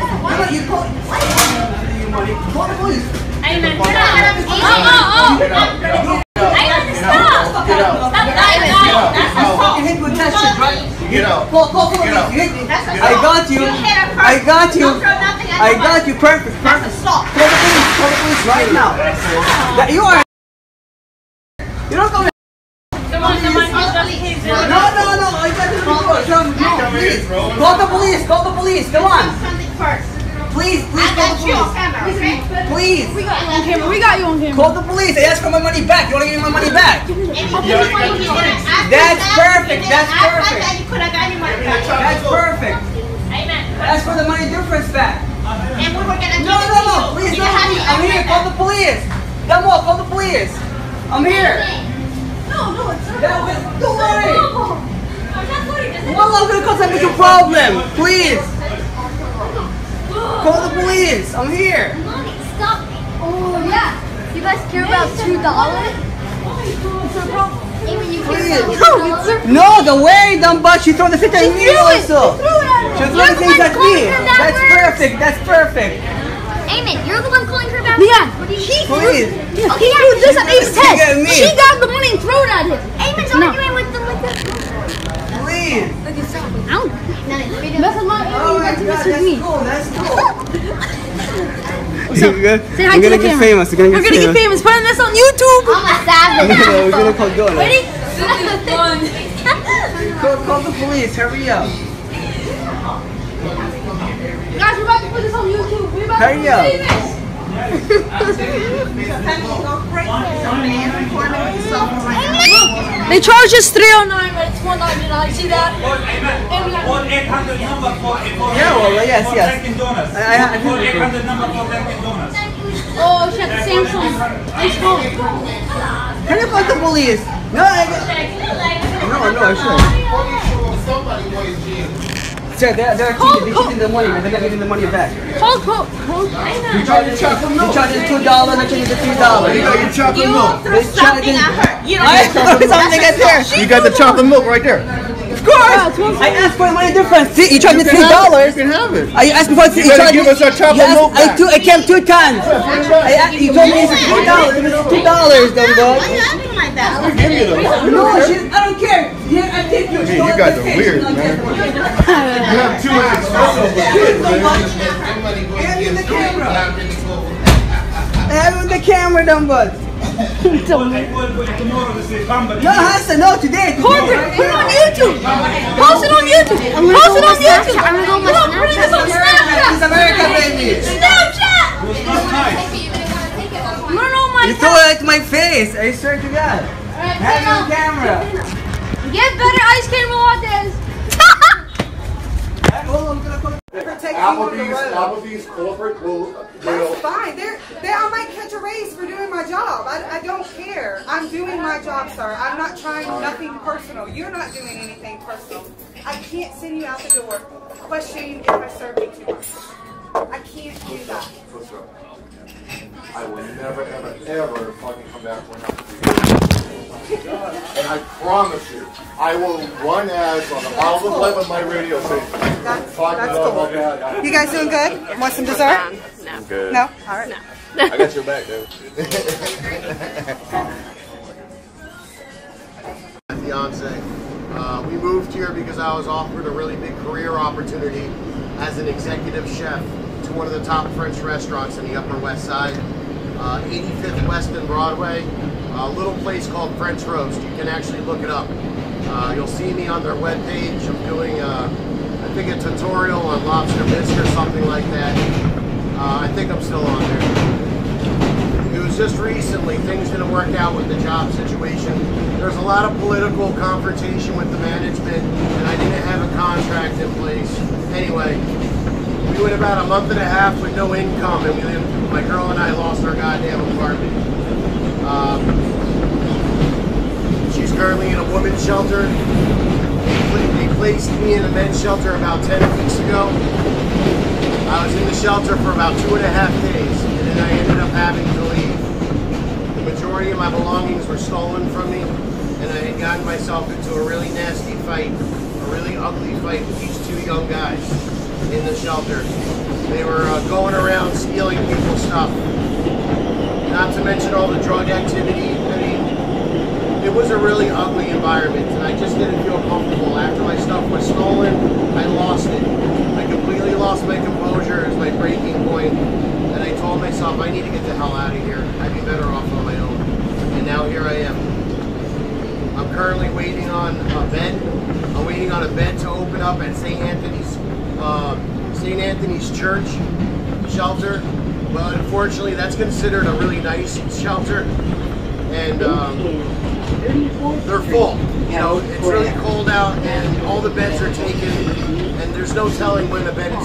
call you money. Call the police. Hey man, you're not gonna be easy. I understand. Stop You hit with that shit, right? Get out. Call police. You hit me. I got you. I got you. I got you. Perfect. Perfect. Call the police. Call the police right now. You are. You don't go. Come on. No. I got this before. Please. Call the police. Call the police. Come on. Please call the police. Please. We got you on camera. We got you on camera. Call the police. I asked for my money back. You want to give me my money back? That's perfect. That's perfect. That's perfect. Ask for the money difference back. And we were gonna No. Please don't. I'm here. Call the police. Come on. Call the police. I'm here. No, it's Don't worry. I'm not worried. Well, I'm gonna cause a problem. Please. Call the police. I'm here. Stop. Oh, yeah. You guys care about $2? No, the way, dumb butt. She threw the thing at me also. She threw the things at me. That's perfect. That's perfect. Amen, you're the one calling her back. Yeah. He threw this at Abe's head. She got the money and threw it at him. Amen's arguing with them like that. Please. Look at something. I don't mess with my mess with me. That's cool. So, say hi to the camera. Famous. We're gonna get famous. Putting this on YouTube. I'm a savage. We're gonna call Donna. Ready? Call the police. Hurry up. Guys, we're about to put this on YouTube. We're about Hurry to up. see this. They charge us $309, but it's $199. See that? Yeah, well, yes. I Call 800 number for Dunkin' Donuts. Oh, shit, Samsung. Nice phone. Can you call the police? No, I should. Sir, they're cheating the money, man. They're not getting the money back. Hold. You charge $2, I charge you $3. You chocolate milk. You got the chocolate milk right there. Of course! I asked for money difference. See, you charged me $3. You can have it. I asked for you better give us our chocolate milk back. I came 2 times. You told me it's $3. It was $2, dumb dog. Why are you acting like that? We'll give you the money. No, I don't care. Yeah, I take you. You got the weird, man. You have too much expensive for kids, man. Hand me the camera. Hand me the camera, dumb butt. Hassan, no, today. Corporate, put it on YouTube. Post it on YouTube. Post it on YouTube. I'm gonna go on my Snapchat. It's America, baby. Snapchat. You threw it to my face. I swear to God. Have no camera. Get better ice cream lattes. Applebee's corporate will. That's fine. I might catch a raise for doing my job. I don't care. I'm doing my job, sir. I'm not trying nothing personal. You're not doing anything personal. I can't send you out the door questioning if I served you too much. I can't do that. I will never, ever, ever fucking come back for an Applebee's. And I promise you, I will run ads on the bottom of the plate with my radio station. That's cool. You guys doing good? Want some dessert? No. I'm good. No? All right. I got your back, dude. My fiance. We moved here because I was offered a really big career opportunity as an executive chef to one of the top French restaurants in the Upper West Side, 85th West and Broadway. A little place called French Roast. You can actually look it up. You'll see me on their webpage. I'm doing, I think, a tutorial on lobster bisque or something like that. I think I'm still on there. It was just recently, things didn't work out with the job situation. There's a lot of political confrontation with the management, and I didn't have a contract in place. Anyway, we went about a month and a half with no income, and my girl and I lost our goddamn apartment. She's currently in a women's shelter. They placed me in a men's shelter about 10 weeks ago. I was in the shelter for about 2.5 days, and then I ended up having to leave. The majority of my belongings were stolen from me, and I had gotten myself into a really nasty fight, a really ugly fight with these two young guys in the shelter. They were going around stealing people's stuff. Not to mention all the drug activity. I mean, it was a really ugly environment, and I just didn't feel comfortable. After my stuff was stolen, I lost it. I completely lost my composure as my breaking point, and I told myself I need to get the hell out of here. I'd be better off on my own. And now here I am. I'm currently waiting on a bed. I'm waiting on a bed to open up at St. Anthony's Church shelter. But unfortunately, that's considered a really nice shelter, and they're full. You know, it's really cold out, and all the beds are taken, and there's no telling when a bed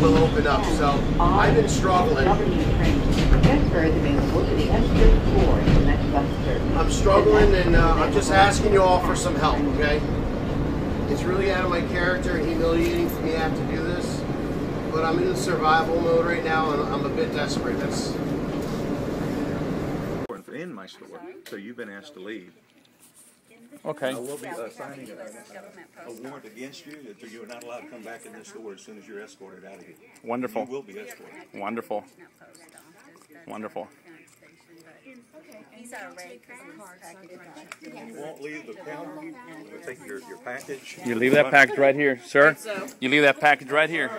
will open up. So I've been struggling. I'm struggling, and I'm just asking you all for some help. Okay? It's really out of my character and humiliating for me to have to do this. But I'm in survival mode right now, and I'm a bit desperate. That's in my store, so you've been asked to leave. Okay. I will be signing a warrant against you that you are not allowed to come back in this store as soon as you're escorted out of here. Wonderful. You will be escorted. Wonderful. Wonderful. You won't leave the counter. We'll take your package. You leave that package right here, sir. You leave that package right here.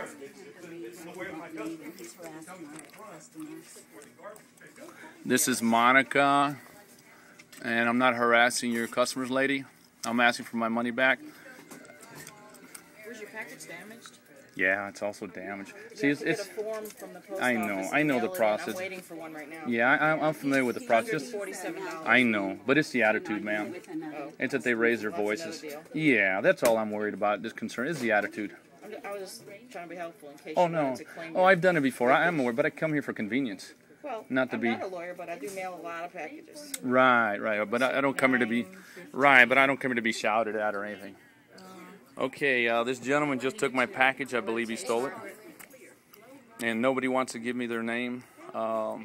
This is Monica, and I'm not harassing your customers, lady. I'm asking for my money back. Was your package damaged? Yeah, it's also damaged. See, it's a form from the post I know the process. I'm waiting for one right now. Yeah, I'm familiar with the process. $147. I know, but it's the attitude, ma'am. Oh. It's that they raise their voices. Yeah, that's all I'm worried about. This concern is the attitude. I was just trying to be helpful in case Oh you no! wanted to claim Oh, I've done it before. I'm aware, but I come here for convenience. Well, not to I'm be. not a lawyer, but I do mail a lot of packages. Right. But I don't come here to be. Right, but I don't come here to be shouted at or anything. Okay, this gentleman just took my package. I believe he stole it, and nobody wants to give me their name. Yeah,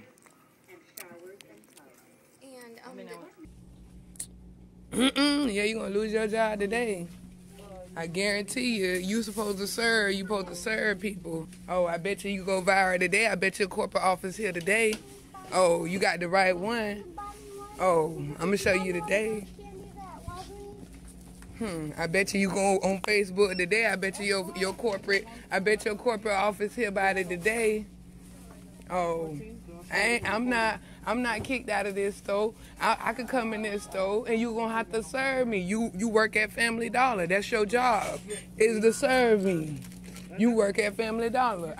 you're gonna lose your job today. I guarantee you, you supposed to serve people. Oh, I bet you go viral today. I bet your corporate office here today. Oh, you got the right one. Oh, I'm gonna show you today. I bet you go on Facebook today. I bet you your corporate office here about it today. Oh, I'm not kicked out of this store. I could come in this store and you gonna have to serve me. You work at Family Dollar. That's your job, is to serve me. You work at Family Dollar.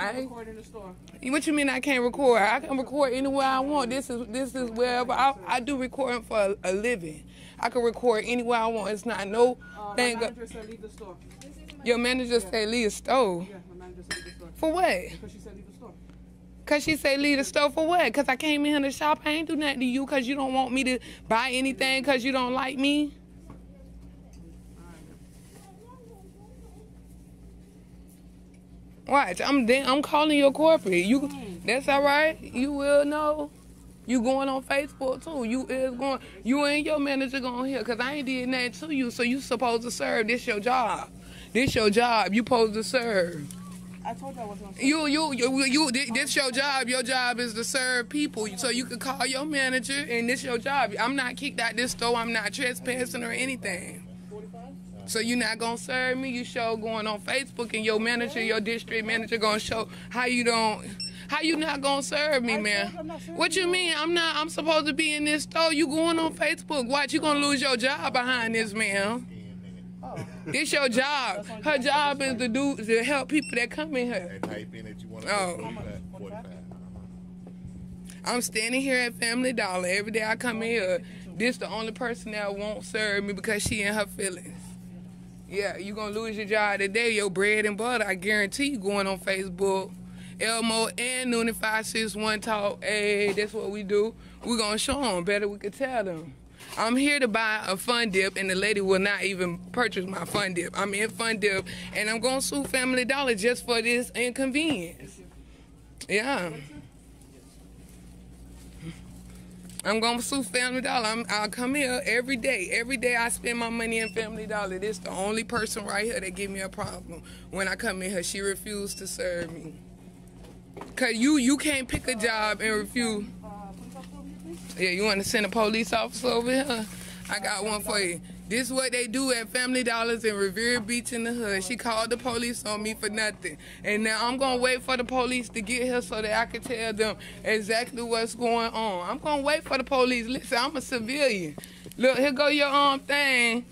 What you mean I can't record? I can record anywhere I want. This is wherever I do recording for a living. I can record anywhere I want. It's not no thing. My manager said leave the store. Your manager said leave the store. Yeah, my manager said leave the store. For what? Because she said leave the store. Cause she say leave the store for what? Cause I came in here to shop. I ain't do nothing to you. Cause you don't want me to buy anything. Cause you don't like me. Watch. I'm calling your corporate. That's all right. You will know. You going on Facebook too. You and your manager going here. Cause I ain't did nothing to you. So you supposed to serve. This your job. This your job. You supposed to serve. I told you I wasn't gonna serve. This your job. Your job is to serve people. So you can call your manager, and this your job. I'm not kicked out this store. I'm not trespassing or anything. So you not gonna serve me. You show going on Facebook, and your manager, your district manager, gonna show how you not gonna serve me, man. What you mean? I'm supposed to be in this store. You going on Facebook? Watch, you gonna lose your job behind this, man. This your job. Her job is to help people that come in here. I'm standing here at Family Dollar every day I come in here. This the only person that won't serve me because she in her feelings. Yeah, you gonna lose your job today. Your bread and butter, I guarantee you, going on Facebook. Elmo and Noonie 561 talk. Hey, that's what we do. We gonna show them. Better we could tell them. I'm here to buy a Fun Dip, and the lady will not even purchase my Fun Dip. I'm in Fun Dip, and I'm going to sue Family Dollar just for this inconvenience. Yeah. I'm going to sue Family Dollar. I'll come here every day. Every day I spend my money in Family Dollar. This the only person right here that give me a problem. When I come in here, she refused to serve me. Because you can't pick a job and refuse. Yeah, you want to send a police officer over here? I got one for you. This is what they do at Family Dollars in Revere Beach in the hood. She called the police on me for nothing. And now I'm going to wait for the police to get here so that I can tell them exactly what's going on. I'm going to wait for the police. Listen, I'm a civilian. Look, here go your thing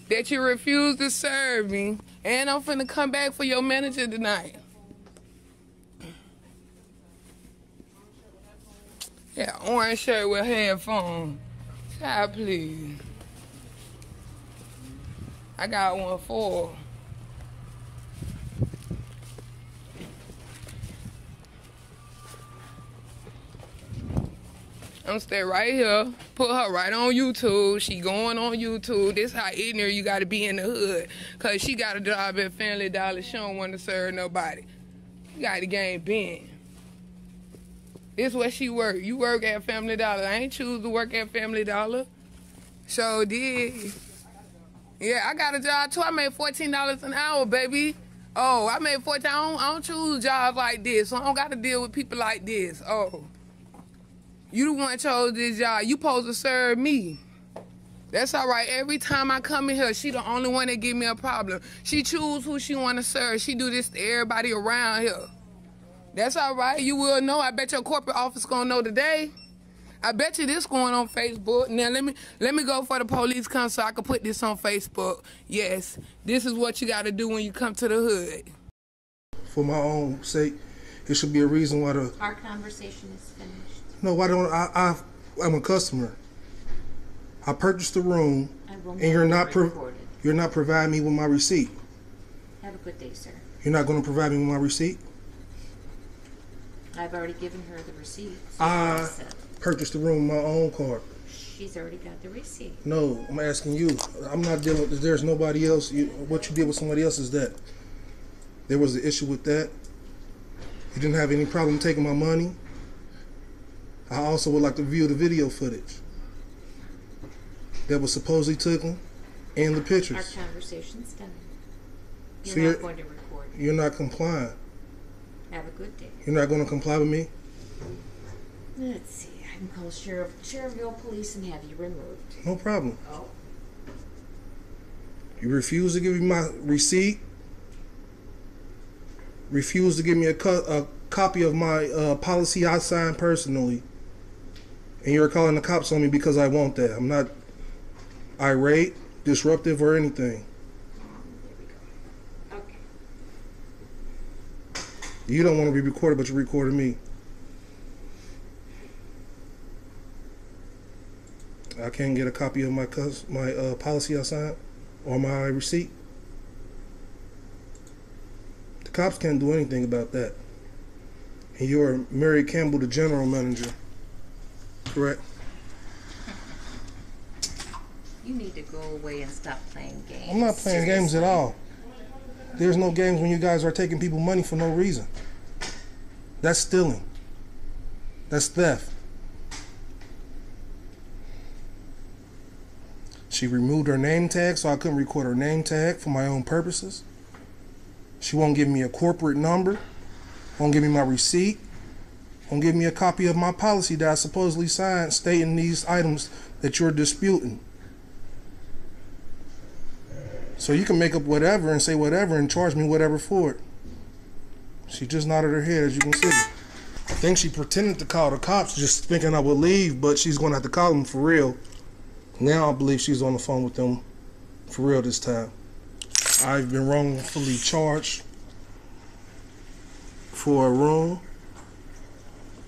that you refuse to serve me. And I'm finna come back for your manager tonight. Yeah, orange shirt with headphones. Child, please. I got one for her. I'm gonna stay right here, put her right on YouTube. She going on YouTube. This how ignorant you gotta be in the hood. Cause she got a job at Family Dollar. She don't want to serve nobody. You got the game bent. This is where she work. You work at Family Dollar. I ain't choose to work at Family Dollar. So did. Yeah, I got a job too. I made $14 an hour, baby. Oh, I made $14. I don't choose jobs like this. So I don't got to deal with people like this. Oh. You the one chose this job. You supposed to serve me. That's all right. Every time I come in here, she the only one that give me a problem. She choose who she want to serve. She do this to everybody around here. That's all right. You will know. I bet your corporate office gonna know today. I bet you this going on Facebook. Now let me go for the police come so I can put this on Facebook. Yes, this is what you got to do when you come to the hood. For my own sake, it should be a reason why the. Our conversation is finished. No, why don't I'm a customer. I purchased the room, and you're not providing me with my receipt. Have a good day, sir. You're not going to provide me with my receipt? I've already given her the receipt. So I purchased the room with my own card. She's already got the receipt. No, I'm asking you. I'm not dealing with. There's nobody else. What you did with somebody else is that there was an issue with that. You didn't have any problem taking my money. I also would like to view the video footage that was supposedly taken and the pictures. Our conversation's done. So You're not going to record it. You're not complying. Have a good day. You're not going to comply with me? Let's see. I can call Sheriffville Police and have you removed. No problem. Oh. You refuse to give me my receipt. Refuse to give me a copy of my policy I signed personally, and you're calling the cops on me because I want that. I'm not irate, disruptive, or anything. Okay. You don't want to be recorded, but you recorded me. I can't get a copy of my policy I signed or my receipt. The cops can't do anything about that. And you're Mary Campbell, the general manager, correct? You need to go away and stop playing games. I'm not playing games at all. There's no games when you guys are taking people money for no reason. That's stealing. That's theft. She removed her name tag so I couldn't record her name tag for my own purposes. She won't give me a corporate number, won't give me my receipt, won't give me a copy of my policy that I supposedly signed stating these items that you're disputing. So you can make up whatever and say whatever and charge me whatever for it. She just nodded her head, as you can see. I think she pretended to call the cops just thinking I would leave, but she's going to have to call them for real. Now I believe she's on the phone with them for real this time. I've been wrongfully charged for a room,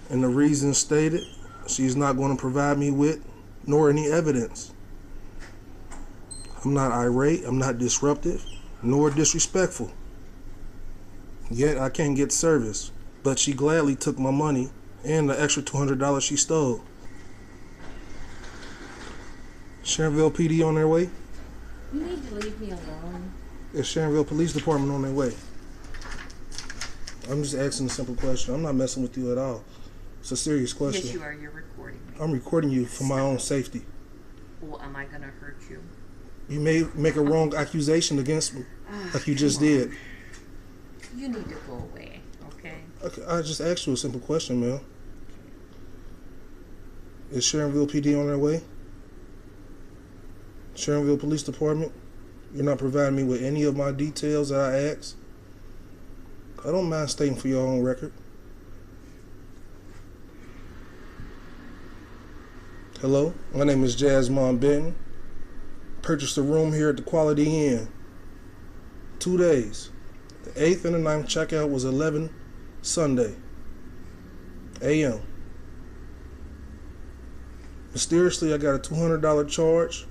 and the reason stated, she's not going to provide me with nor any evidence. I'm not irate, I'm not disruptive, nor disrespectful. Yet I can't get service, but she gladly took my money and the extra $200 she stole. Sharonville PD on their way? You need to leave me alone. Is Sharonville Police Department on their way? I'm just asking a simple question. I'm not messing with you at all. It's a serious question. Yes, you are. You're recording me. I'm recording you for my own safety. Well, am I going to hurt you? You may make a wrong accusation against me, like you just did. You need to go away, okay? Okay, I just asked you a simple question, man. Is Sharonville PD on their way? Sharonville Police Department, you're not providing me with any of my details that I asked. I don't mind stating for your own record. Hello, my name is Jasmine Benton. Purchased a room here at the Quality Inn. 2 days. The 8th and the 9th checkout was 11 Sunday a.m. Mysteriously, I got a $200 charge.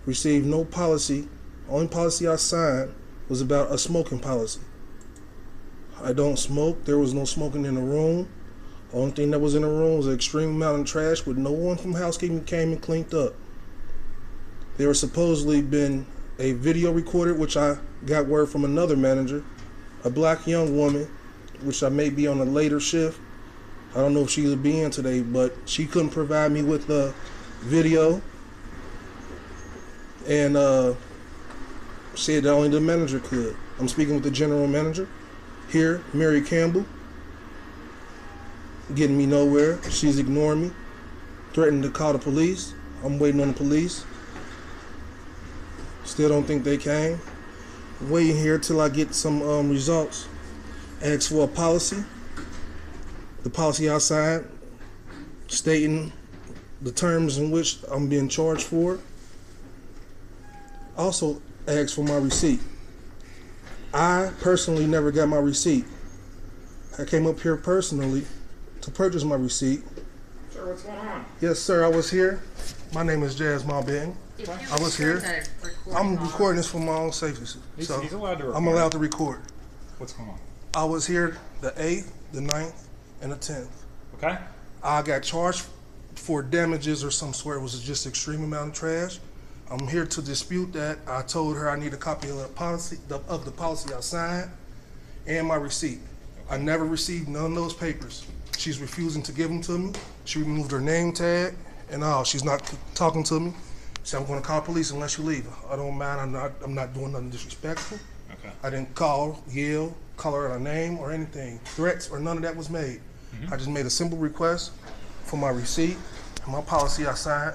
Received no policy. Only policy I signed was about a smoking policy. I don't smoke. There was no smoking in the room. Only thing that was in the room was an extreme amount of trash, with no one from housekeeping came and cleaned up. There was supposedly been a video recorded, which I got word from another manager, a black young woman, which I may be on a later shift. I don't know if she will be in today, but she couldn't provide me with the video. And said that only the manager could. I'm speaking with the general manager here, Mary Campbell. Getting me nowhere. She's ignoring me. Threatening to call the police. I'm waiting on the police. Still don't think they came. Waiting here till I get some results. Asked for a policy. The policy I signed, stating the terms in which I'm being charged for. Also asked for my receipt. I personally never got my receipt. I came up here personally to purchase my receipt. Sir, what's going on? Yes, sir, I was here. My name is Jasmine Benton. I was here. I'm recording this for my own safety. So He's allowed to record. I'm allowed to record. What's going on? I was here the 8th, the 9th, and the 10th. Okay. I got charged for damages or some sort. It was just an extreme amount of trash. I'm here to dispute that. I told her I need a copy of the policy I signed and my receipt. I never received none of those papers. She's refusing to give them to me. She removed her name tag and all. She's not talking to me. She said, I'm going to call police unless you leave. I don't mind. I'm not doing nothing disrespectful. Okay. I didn't call, yell, call her a name or anything. Threats or none of that was made. I just made a simple request for my receipt and my policy I signed.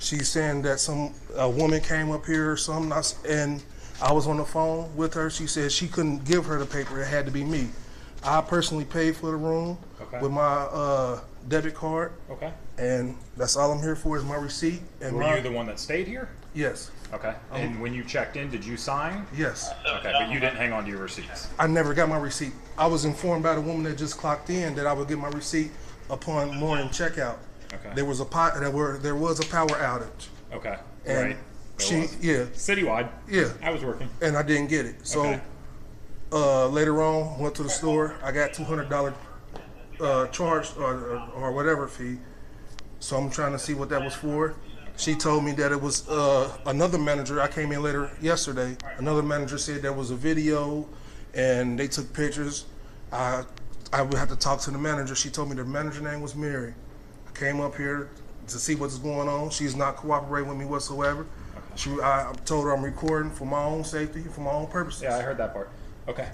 She's saying that a woman came up here or something, and I was on the phone with her. She said she couldn't give her the paper. It had to be me. I personally paid for the room with my debit card. Okay. And that's all I'm here for is my receipt. And were you the one that stayed here? Yes. Okay. And when you checked in, did you sign? Yes. Okay, but you didn't hang on to your receipts. I never got my receipt. I was informed by the woman that just clocked in that I would get my receipt upon morning checkout. Okay. There was a power outage. Okay. And right. Citywide. Yeah. I was working. And I didn't get it. So later on, went to the store. I got $200 charge or whatever fee. So I'm trying to see what that was for. She told me that it was another manager. I came in later yesterday. Another manager said there was a video and they took pictures. I would have to talk to the manager. She told me the manager name was Mary. I came up here to see what's going on. She's not cooperating with me whatsoever. I told her I'm recording for my own safety, for my own purposes. Yeah, I heard that part. Okay.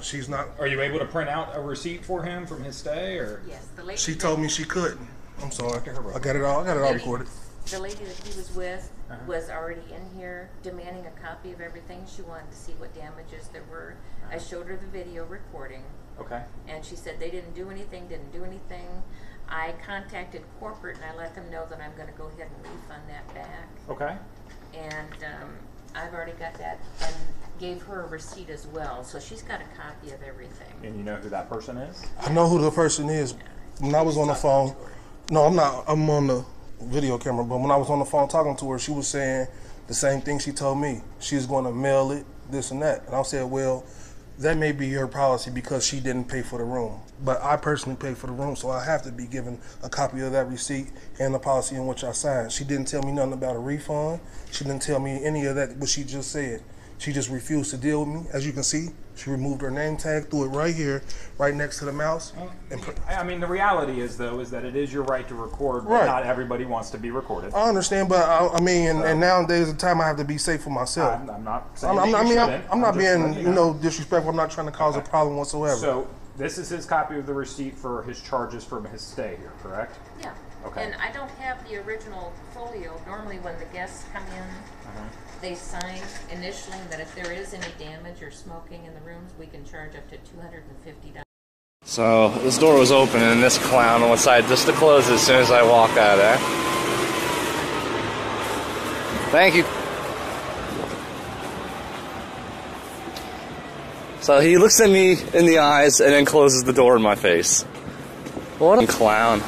She's not. Are you able to print out a receipt for him from his stay, or? Yes, the lady. She told me she couldn't. I'm sorry. I got it all recorded. The lady that he was with was already in here demanding a copy of everything. She wanted to see what damages there were. I showed her the video recording. Okay. And she said they didn't do anything. I contacted corporate and I let them know that I'm going to go ahead and refund that back. Okay. And I've already got that and gave her a receipt as well. So she's got a copy of everything. And you know who that person is? I know who the person is. When I was on the phone, no, I'm not. I'm on the video camera. But when I was on the phone talking to her, she was saying the same thing she told me. She's going to mail it, this and that. And I said, well, that may be her policy because she didn't pay for the room. But I personally paid for the room, so I have to be given a copy of that receipt and the policy in which I signed. She didn't tell me nothing about a refund. She didn't tell me any of that, what she just said. She just refused to deal with me. As you can see, she removed her name tag, threw it right here, right next to the mouse. I mean, the reality is, though, is that it is your right to record, but not everybody wants to be recorded. I understand, but I mean, and nowadays the time I have to be safe for myself. I'm not saying I'm not being, disrespectful. I'm not trying to cause a problem whatsoever. So this is his copy of the receipt for his charges from his stay here, correct? Yeah. Okay. And I don't have the original folio. Normally when the guests come in, they sign initially that if there is any damage or smoking in the rooms, we can charge up to $250. So this door was open and this clown was decided just to close it as soon as I walked out of there. Thank you. So he looks at me in the eyes and then closes the door in my face. What a clown.